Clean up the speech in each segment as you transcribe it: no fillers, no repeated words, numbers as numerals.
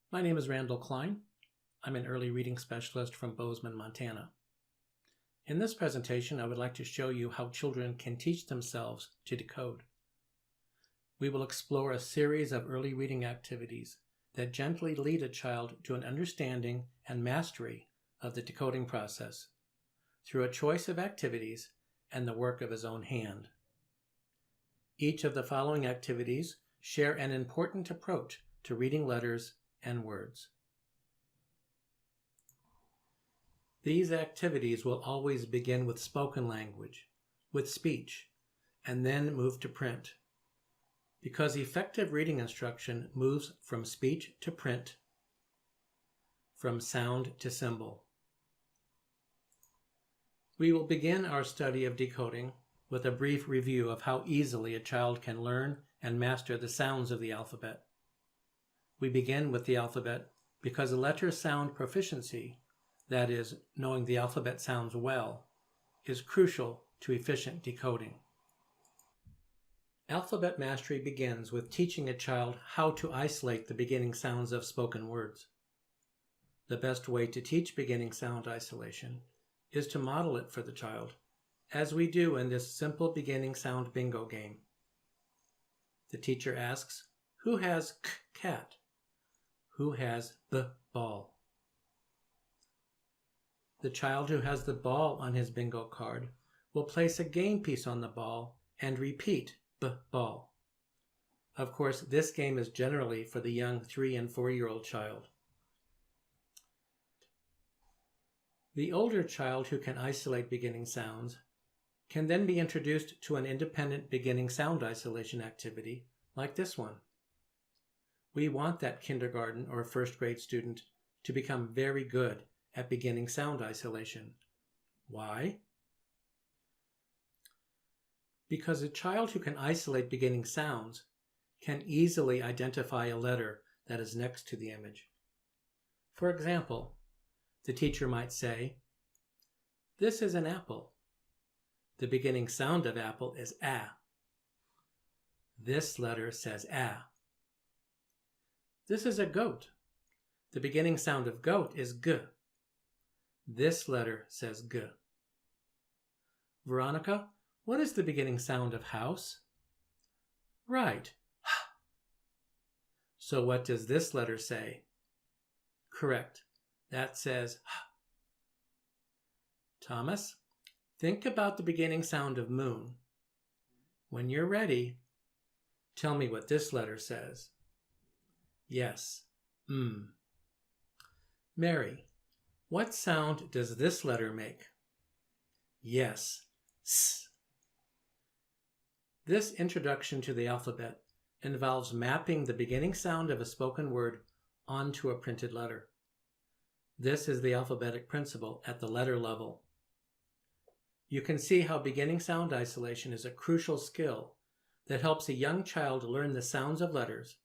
My name is Randall Klein. I'm an early reading specialist from Bozeman, Montana. In this presentation, I would like to show you how children can teach themselves to decode. We will explore a series of early reading activities that gently lead a child to an understanding and mastery of the decoding process through a choice of activities and the work of his own hand. Each of the following activities share an important approach to reading letters and words. These activities will always begin with spoken language, with speech, and then move to print. Because effective reading instruction moves from speech to print, from sound to symbol. We will begin our study of decoding with a brief review of how easily a child can learn and master the sounds of the alphabet. We begin with the alphabet because letter sound proficiency, that is, knowing the alphabet sounds well, is crucial to efficient decoding. Alphabet mastery begins with teaching a child how to isolate the beginning sounds of spoken words. The best way to teach beginning sound isolation is to model it for the child, as we do in this simple beginning sound bingo game. The teacher asks, "Who has k cat? Who has b ball?" The child who has the ball on his bingo card will place a game piece on the ball and repeat b ball. Of course, this game is generally for the young 3- and 4-year-old child. The older child who can isolate beginning sounds can then be introduced to an independent beginning sound isolation activity like this one. We want that kindergarten or first grade student to become very good at beginning sound isolation. Why? Because a child who can isolate beginning sounds can easily identify a letter that is next to the image. For example, the teacher might say, "This is an apple. The beginning sound of apple is a. This letter says a. This is a goat. The beginning sound of goat is g. This letter says g. Veronica, what is the beginning sound of house?" "Right, h." "So what does this letter say?" "Correct, that says h." "Thomas, think about the beginning sound of moon. When you're ready, tell me what this letter says." "Yes, m." "Mary, what sound does this letter make?" "Yes, s." This introduction to the alphabet involves mapping the beginning sound of a spoken word onto a printed letter. This is the alphabetic principle at the letter level. You can see how beginning sound isolation is a crucial skill that helps a young child learn the sounds of letters,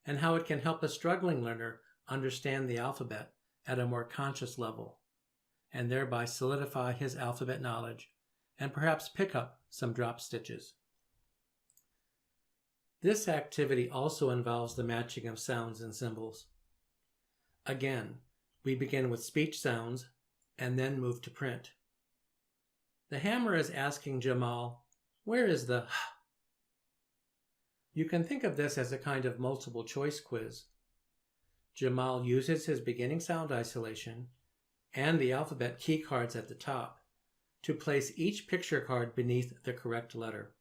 and how it can help a struggling learner understand the alphabet at a more conscious level, and thereby solidify his alphabet knowledge and perhaps pick up some drop stitches. This activity also involves the matching of sounds and symbols. Again, we begin with speech sounds and then move to print. The hammer is asking Jamal, "Where is the h?" You can think of this as a kind of multiple choice quiz. Jamal uses his beginning sound isolation and the alphabet key cards at the top to place each picture card beneath the correct letter.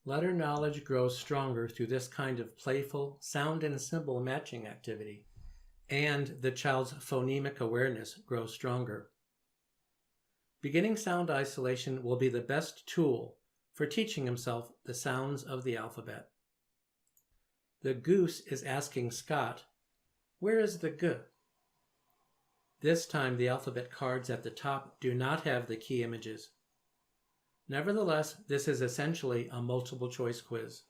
Letter knowledge grows stronger through this kind of playful sound and symbol matching activity, and the child's phonemic awareness grows stronger. Beginning sound isolation will be the best tool for teaching himself the sounds of the alphabet. The goose is asking Scott, "Where is the g?" This time the alphabet cards at the top do not have the key images. Nevertheless, this is essentially a multiple choice quiz,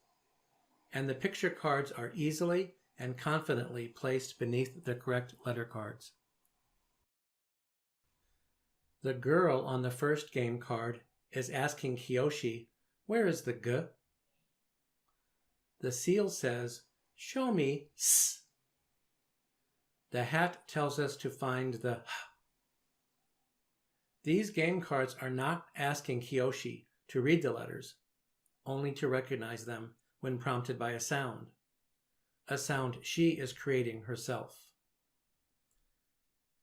and the picture cards are easily and confidently placed beneath the correct letter cards. The girl on the first game card is asking Kiyoshi, "Where is the g?" The seal says, Show me S. The hat tells us to find the H. These game cards are not asking Kiyoshi to read the letters, only to recognize them when prompted by a sound she is creating herself.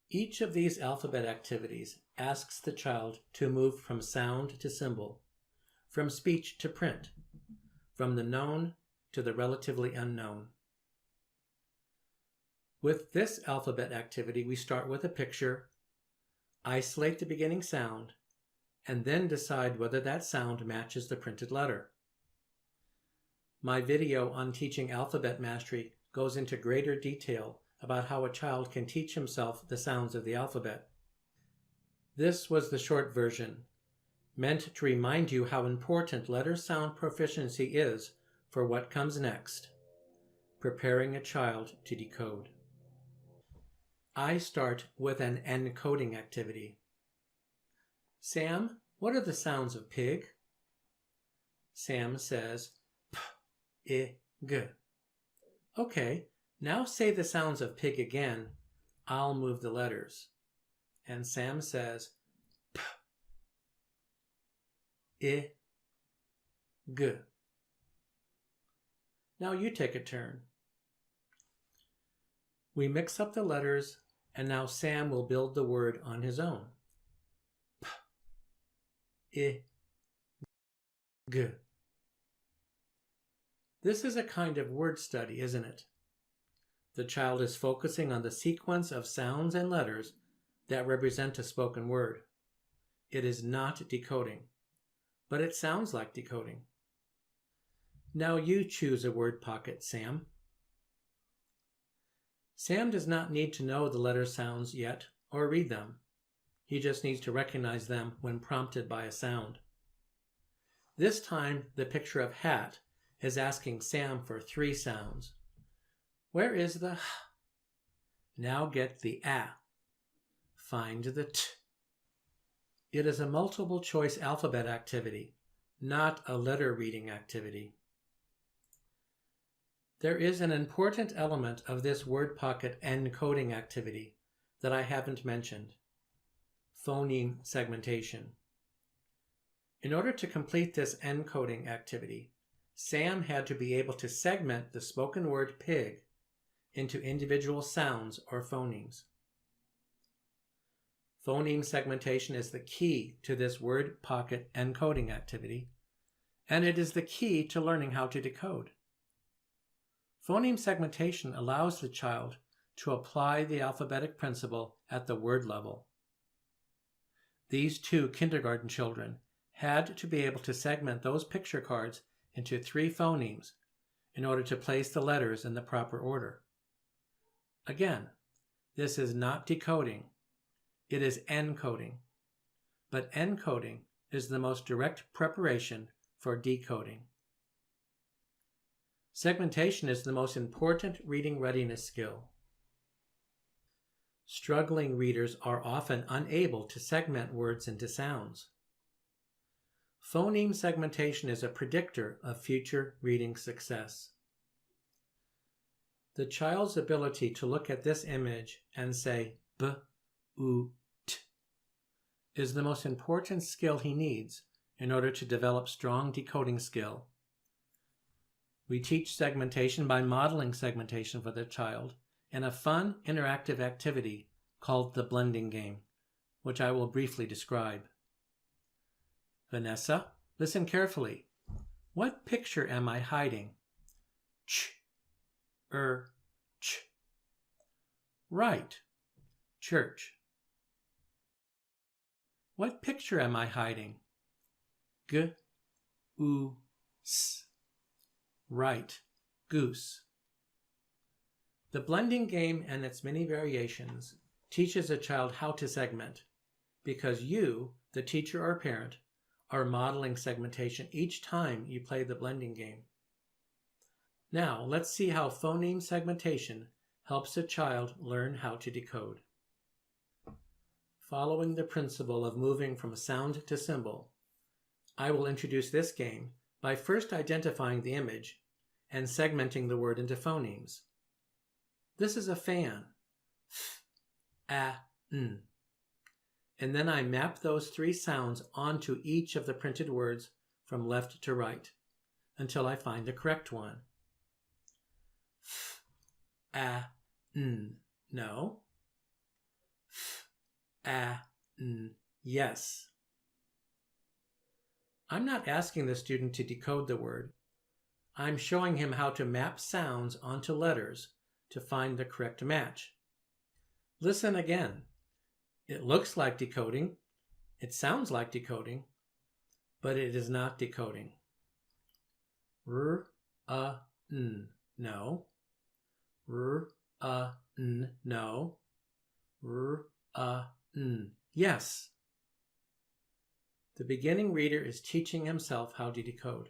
Each of these alphabet activities asks the child to move from sound to symbol, from speech to print, from the known to the relatively unknown. With this alphabet activity, we start with a picture, isolate the beginning sound, and then decide whether that sound matches the printed letter. My video on teaching alphabet mastery goes into greater detail about how a child can teach himself the sounds of the alphabet. This was the short version, meant to remind you how important letter sound proficiency is for what comes next, preparing a child to decode. I start with an encoding activity. Sam, what are the sounds of pig? Sam says, P, I, G. Okay, now say the sounds of pig again. I'll move the letters. And Sam says, P, I, G. Now you take a turn. We mix up the letters, and now Sam will build the word on his own. P, I, G. This is a kind of word study, isn't it? The child is focusing on the sequence of sounds and letters that represent a spoken word. It is not decoding, but it sounds like decoding. Now you choose a word pocket, Sam. Sam does not need to know the letter sounds yet or read them. He just needs to recognize them when prompted by a sound. This time, the picture of hat is asking Sam for 3 sounds. Where is the H? Now get the A. Find the T. It is a multiple choice alphabet activity, not a letter reading activity. There is an important element of this word pocket encoding activity that I haven't mentioned: phoneme segmentation. In order to complete this encoding activity, Sam had to be able to segment the spoken word pig into individual sounds or phonemes. Phoneme segmentation is the key to this word pocket encoding activity, and it is the key to learning how to decode. Phoneme segmentation allows the child to apply the alphabetic principle at the word level. These 2 kindergarten children had to be able to segment those picture cards into 3 phonemes in order to place the letters in the proper order. Again, this is not decoding, it is encoding. But encoding is the most direct preparation for decoding. Segmentation is the most important reading readiness skill. Struggling readers are often unable to segment words into sounds. Phoneme segmentation is a predictor of future reading success. The child's ability to look at this image and say B, U, T is the most important skill he needs in order to develop strong decoding skill. We teach segmentation by modeling segmentation for the child in a fun, interactive activity called the blending game, which I will briefly describe. Vanessa, listen carefully. What picture am I hiding? Ch, ch. Right, church. What picture am I hiding? G, U, S. Right, goose. The blending game and its many variations teaches a child how to segment, because you, the teacher or parent, are modeling segmentation each time you play the blending game. Now, let's see how phoneme segmentation helps a child learn how to decode. Following the principle of moving from sound to symbol, I will introduce this game by first identifying the image and segmenting the word into phonemes. This is a fan. F, a, n. And then I map those three sounds onto each of the printed words from left to right until I find the correct one. F, a, n. No. F, a, n. Yes. I'm not asking the student to decode the word. I'm showing him how to map sounds onto letters to find the correct match. Listen again. It looks like decoding. It sounds like decoding, but it is not decoding. R, a, n. No. R, a, n. No. R, a, n. Yes. The beginning reader is teaching himself how to decode,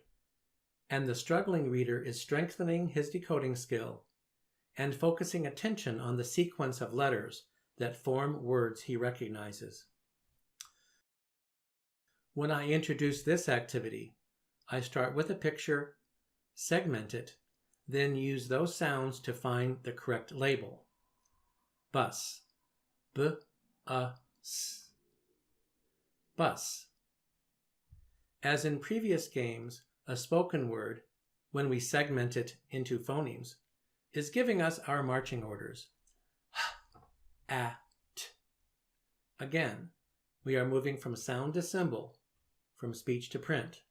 and the struggling reader is strengthening his decoding skill and focusing attention on the sequence of letters that form words he recognizes. When I introduce this activity, I start with a picture, segment it, then use those sounds to find the correct label. Bus. B-a-s. Bus. As in previous games, a spoken word, when we segment it into phonemes, is giving us our marching orders. A, t. Again, we are moving from sound to symbol, from speech to print.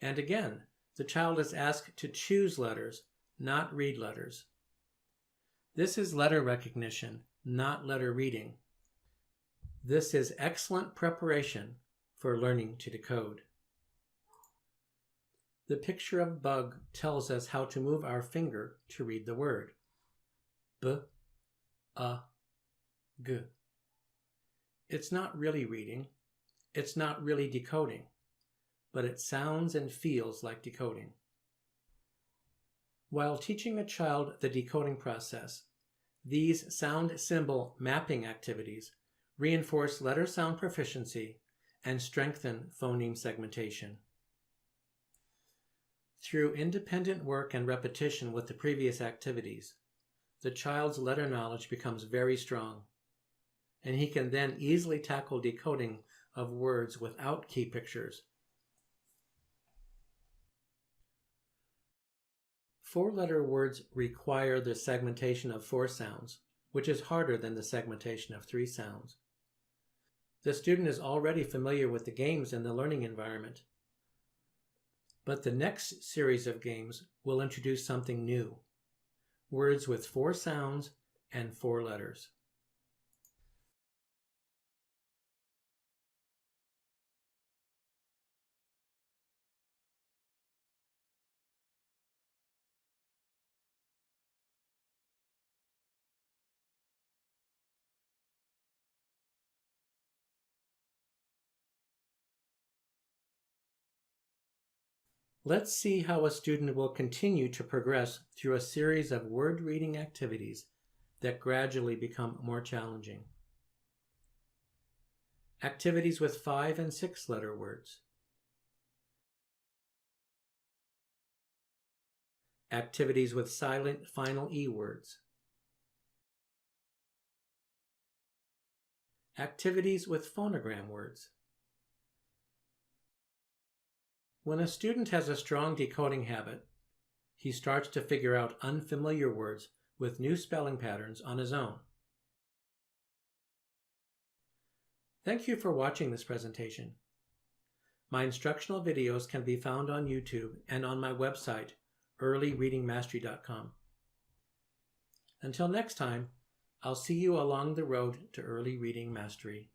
And again, the child is asked to choose letters, not read letters. This is letter recognition, not letter reading. This is excellent preparation for learning to decode. The picture of bug tells us how to move our finger to read the word. B, a, g. It's not really reading. It's not really decoding, but it sounds and feels like decoding. While teaching a child the decoding process, these sound-symbol mapping activities reinforce letter-sound proficiency and strengthen phoneme segmentation. Through independent work and repetition with the previous activities, the child's letter knowledge becomes very strong, and he can then easily tackle decoding of words without key pictures. Four-letter words require the segmentation of 4 sounds, which is harder than the segmentation of 3 sounds. The student is already familiar with the games in the learning environment, but the next series of games will introduce something new, words with 4 sounds and 4 letters. Let's see how a student will continue to progress through a series of word reading activities that gradually become more challenging. Activities with 5- and 6-letter words. Activities with silent final E words. Activities with phonogram words. When a student has a strong decoding habit, he starts to figure out unfamiliar words with new spelling patterns on his own. Thank you for watching this presentation. My instructional videos can be found on YouTube and on my website, earlyreadingmastery.com. Until next time, I'll see you along the road to early reading mastery.